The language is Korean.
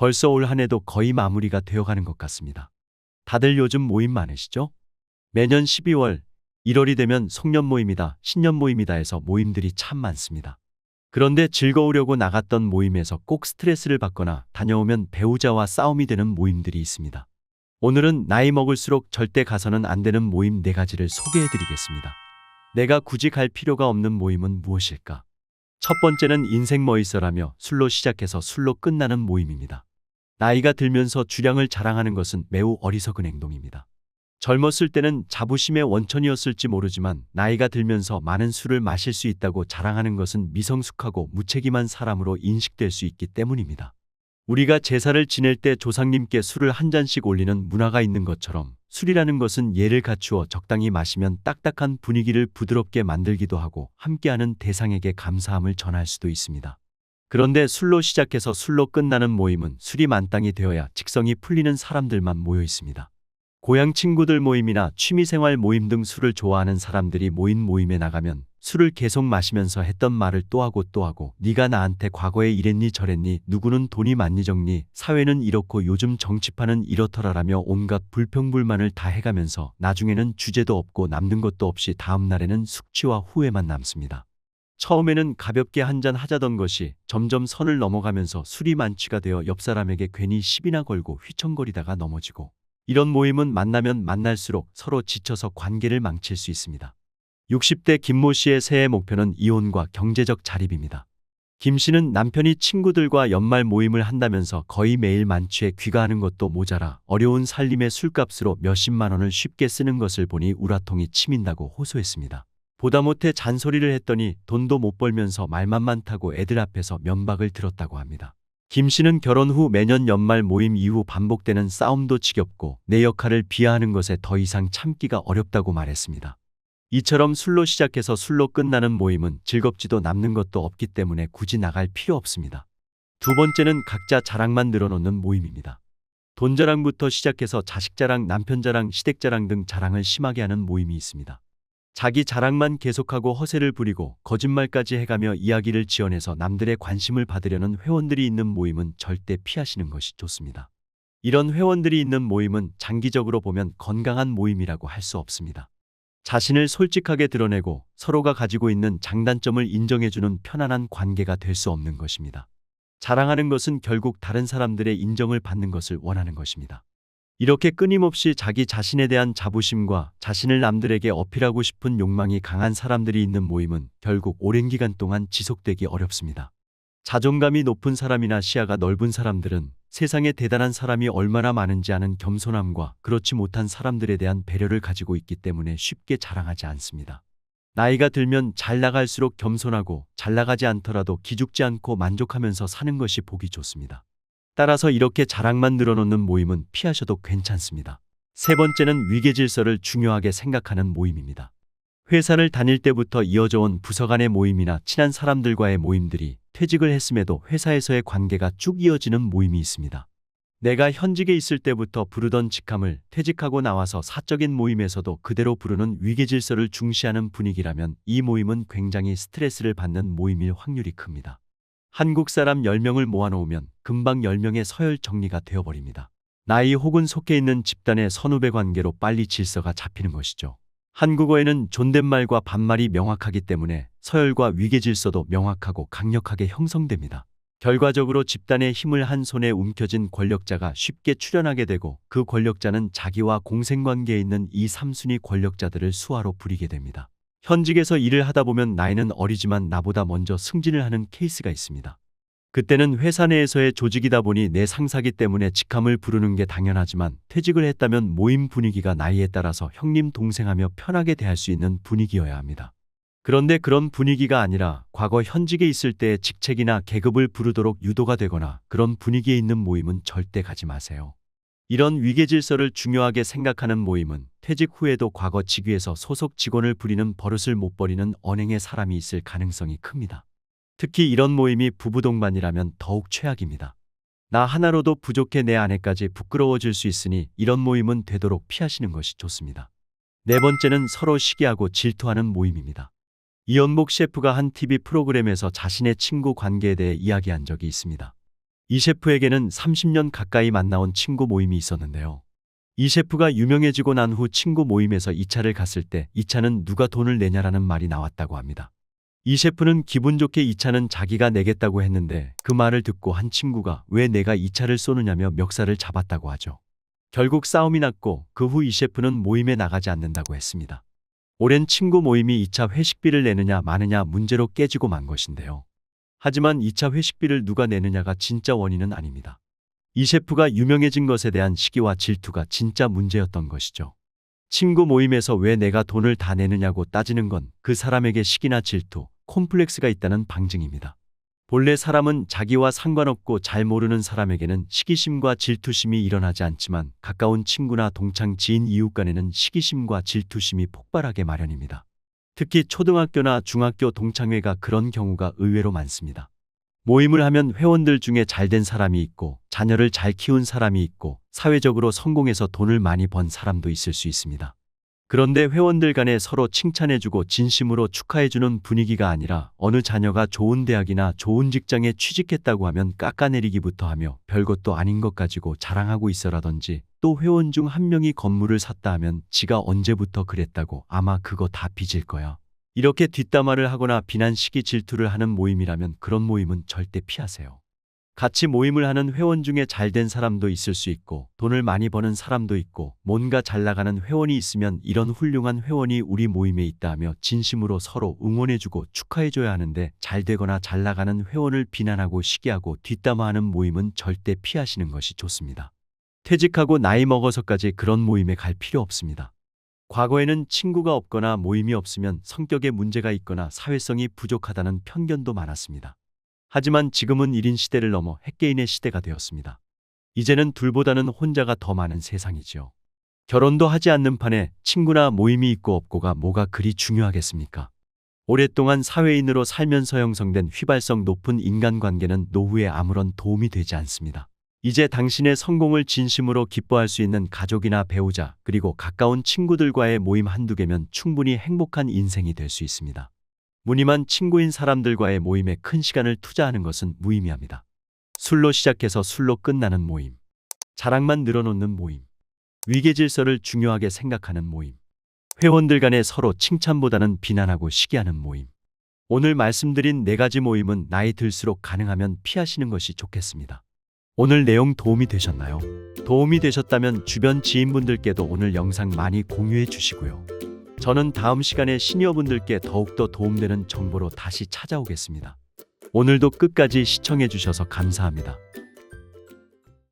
벌써 올 한 해도 거의 마무리가 되어가는 것 같습니다. 다들 요즘 모임 많으시죠? 매년 12월, 1월이 되면 송년 모임이다, 신년 모임이다 해서 모임들이 참 많습니다. 그런데 즐거우려고 나갔던 모임에서 꼭 스트레스를 받거나 다녀오면 배우자와 싸움이 되는 모임들이 있습니다. 오늘은 나이 먹을수록 절대 가서는 안 되는 모임 4가지를 소개해 드리겠습니다. 내가 굳이 갈 필요가 없는 모임은 무엇일까? 첫 번째는 인생 뭐 있어라며 술로 시작해서 술로 끝나는 모임입니다. 나이가 들면서 주량을 자랑하는 것은 매우 어리석은 행동입니다. 젊었을 때는 자부심의 원천이었을지 모르지만 나이가 들면서 많은 술을 마실 수 있다고 자랑하는 것은 미성숙하고 무책임한 사람으로 인식될 수 있기 때문입니다. 우리가 제사를 지낼 때 조상님께 술을 한 잔씩 올리는 문화가 있는 것처럼 술이라는 것은 예를 갖추어 적당히 마시면 딱딱한 분위기를 부드럽게 만들기도 하고 함께하는 대상에게 감사함을 전할 수도 있습니다. 그런데 술로 시작해서 술로 끝나는 모임은 술이 만땅이 되어야 직성이 풀리는 사람들만 모여 있습니다. 고향 친구들 모임이나 취미생활 모임 등 술을 좋아하는 사람들이 모인 모임에 나가면 술을 계속 마시면서 했던 말을 또 하고 또 하고 네가 나한테 과거에 이랬니 저랬니 누구는 돈이 많니 적니 사회는 이렇고 요즘 정치판은 이렇더라라며 온갖 불평불만을 다 해가면서 나중에는 주제도 없고 남는 것도 없이 다음 날에는 숙취와 후회만 남습니다. 처음에는 가볍게 한잔 하자던 것이 점점 선을 넘어가면서 술이 만취가 되어 옆 사람에게 괜히 시비나 걸고 휘청거리다가 넘어지고 이런 모임은 만나면 만날수록 서로 지쳐서 관계를 망칠 수 있습니다. 60대 김모 씨의 새해 목표는 이혼과 경제적 자립입니다. 김 씨는 남편이 친구들과 연말 모임을 한다면서 거의 매일 만취해 귀가하는 것도 모자라 어려운 살림의 술값으로 몇십만 원을 쉽게 쓰는 것을 보니 우라통이 치민다고 호소했습니다. 보다 못해 잔소리를 했더니 돈도 못 벌면서 말만 많다고 애들 앞에서 면박을 들었다고 합니다. 김 씨는 결혼 후 매년 연말 모임 이후 반복되는 싸움도 지겹고 내 역할을 비하하는 것에 더 이상 참기가 어렵다고 말했습니다. 이처럼 술로 시작해서 술로 끝나는 모임은 즐겁지도 남는 것도 없기 때문에 굳이 나갈 필요 없습니다. 두 번째는 각자 자랑만 늘어놓는 모임입니다. 돈 자랑부터 시작해서 자식 자랑, 남편 자랑, 시댁 자랑 등 자랑을 심하게 하는 모임이 있습니다. 자기 자랑만 계속하고 허세를 부리고 거짓말까지 해가며 이야기를 지어내서 남들의 관심을 받으려는 회원들이 있는 모임은 절대 피하시는 것이 좋습니다. 이런 회원들이 있는 모임은 장기적으로 보면 건강한 모임이라고 할 수 없습니다. 자신을 솔직하게 드러내고 서로가 가지고 있는 장단점을 인정해주는 편안한 관계가 될 수 없는 것입니다. 자랑하는 것은 결국 다른 사람들의 인정을 받는 것을 원하는 것입니다. 이렇게 끊임없이 자기 자신에 대한 자부심과 자신을 남들에게 어필하고 싶은 욕망이 강한 사람들이 있는 모임은 결국 오랜 기간 동안 지속되기 어렵습니다. 자존감이 높은 사람이나 시야가 넓은 사람들은 세상에 대단한 사람이 얼마나 많은지 아는 겸손함과 그렇지 못한 사람들에 대한 배려를 가지고 있기 때문에 쉽게 자랑하지 않습니다. 나이가 들면 잘 나갈수록 겸손하고 잘 나가지 않더라도 기죽지 않고 만족하면서 사는 것이 보기 좋습니다. 따라서 이렇게 자랑만 늘어놓는 모임은 피하셔도 괜찮습니다. 세 번째는 위계질서를 중요하게 생각하는 모임입니다. 회사를 다닐 때부터 이어져 온 부서 간의 모임이나 친한 사람들과의 모임들이 퇴직을 했음에도 회사에서의 관계가 쭉 이어지는 모임이 있습니다. 내가 현직에 있을 때부터 부르던 직함을 퇴직하고 나와서 사적인 모임에서도 그대로 부르는 위계질서를 중시하는 분위기라면 이 모임은 굉장히 스트레스를 받는 모임일 확률이 큽니다. 한국 사람 10명을 모아놓으면 금방 10명의 서열 정리가 되어버립니다. 나이 혹은 속해 있는 집단의 선후배 관계로 빨리 질서가 잡히는 것이죠. 한국어에는 존댓말과 반말이 명확하기 때문에 서열과 위계질서도 명확하고 강력하게 형성됩니다. 결과적으로 집단의 힘을 한 손에 움켜쥔 권력자가 쉽게 출현하게 되고 그 권력자는 자기와 공생관계에 있는 이 3순위 권력자들을 수하로 부리게 됩니다. 현직에서 일을 하다 보면 나이는 어리지만 나보다 먼저 승진을 하는 케이스가 있습니다. 그때는 회사 내에서의 조직이다 보니 내 상사기 때문에 직함을 부르는 게 당연하지만 퇴직을 했다면 모임 분위기가 나이에 따라서 형님 동생하며 편하게 대할 수 있는 분위기여야 합니다. 그런데 그런 분위기가 아니라 과거 현직에 있을 때의 직책이나 계급을 부르도록 유도가 되거나 그런 분위기에 있는 모임은 절대 가지 마세요. 이런 위계질서를 중요하게 생각하는 모임은 퇴직 후에도 과거 직위에서 소속 직원을 부리는 버릇을 못 버리는 언행의 사람이 있을 가능성이 큽니다. 특히 이런 모임이 부부 동반이라면 더욱 최악입니다. 나 하나로도 부족해 내 아내까지 부끄러워질 수 있으니 이런 모임은 되도록 피하시는 것이 좋습니다. 네 번째는 서로 시기하고 질투하는 모임입니다. 이연복 셰프가 한 TV 프로그램에서 자신의 친구 관계에 대해 이야기한 적이 있습니다. 이 셰프에게는 30년 가까이 만나온 친구 모임이 있었는데요. 이 셰프가 유명해지고 난 후 친구 모임에서 2차를 갔을 때 2차는 누가 돈을 내냐라는 말이 나왔다고 합니다. 이 셰프는 기분 좋게 2차는 자기가 내겠다고 했는데 그 말을 듣고 한 친구가 왜 내가 2차를 쏘느냐며 멱살을 잡았다고 하죠. 결국 싸움이 났고 그 후 이 셰프는 모임에 나가지 않는다고 했습니다. 오랜 친구 모임이 2차 회식비를 내느냐 마느냐 문제로 깨지고 만 것인데요. 하지만 2차 회식비를 누가 내느냐가 진짜 원인은 아닙니다. 이 셰프가 유명해진 것에 대한 시기와 질투가 진짜 문제였던 것이죠. 친구 모임에서 왜 내가 돈을 다 내느냐고 따지는 건 그 사람에게 시기나 질투, 콤플렉스가 있다는 방증입니다. 본래 사람은 자기와 상관없고 잘 모르는 사람에게는 시기심과 질투심이 일어나지 않지만 가까운 친구나 동창 지인 이웃 간에는 시기심과 질투심이 폭발하게 마련입니다. 특히 초등학교나 중학교 동창회가 그런 경우가 의외로 많습니다. 모임을 하면 회원들 중에 잘된 사람이 있고 자녀를 잘 키운 사람이 있고 사회적으로 성공해서 돈을 많이 번 사람도 있을 수 있습니다. 그런데 회원들 간에 서로 칭찬해주고 진심으로 축하해주는 분위기가 아니라 어느 자녀가 좋은 대학이나 좋은 직장에 취직했다고 하면 깎아내리기부터 하며 별것도 아닌 것 가지고 자랑하고 있어라든지 또 회원 중 한 명이 건물을 샀다 하면 지가 언제부터 그랬다고 아마 그거 다 빚일 거야. 이렇게 뒷담화를 하거나 비난 시기 질투를 하는 모임이라면 그런 모임은 절대 피하세요. 같이 모임을 하는 회원 중에 잘된 사람도 있을 수 있고 돈을 많이 버는 사람도 있고 뭔가 잘 나가는 회원이 있으면 이런 훌륭한 회원이 우리 모임에 있다 하며 진심으로 서로 응원해주고 축하해줘야 하는데 잘 되거나 잘 나가는 회원을 비난하고 시기하고 뒷담화하는 모임은 절대 피하시는 것이 좋습니다. 퇴직하고 나이 먹어서까지 그런 모임에 갈 필요 없습니다. 과거에는 친구가 없거나 모임이 없으면 성격에 문제가 있거나 사회성이 부족하다는 편견도 많았습니다. 하지만 지금은 1인 시대를 넘어 핵개인의 시대가 되었습니다. 이제는 둘보다는 혼자가 더 많은 세상이지요. 결혼도 하지 않는 판에 친구나 모임이 있고 없고가 뭐가 그리 중요하겠습니까? 오랫동안 사회인으로 살면서 형성된 휘발성 높은 인간관계는 노후에 아무런 도움이 되지 않습니다. 이제 당신의 성공을 진심으로 기뻐할 수 있는 가족이나 배우자 그리고 가까운 친구들과의 모임 한두 개면 충분히 행복한 인생이 될 수 있습니다. 무늬만 친구인 사람들과의 모임에 큰 시간을 투자하는 것은 무의미합니다. 술로 시작해서 술로 끝나는 모임, 자랑만 늘어놓는 모임, 위계질서를 중요하게 생각하는 모임, 회원들 간에 서로 칭찬보다는 비난하고 시기하는 모임. 오늘 말씀드린 4가지 모임은 나이 들수록 가능하면 피하시는 것이 좋겠습니다. 오늘 내용 도움이 되셨나요? 도움이 되셨다면 주변 지인분들께도 오늘 영상 많이 공유해 주시고요. 저는 다음 시간에 시니어분들께 더욱더 도움되는 정보로 다시 찾아오겠습니다. 오늘도 끝까지 시청해 주셔서 감사합니다.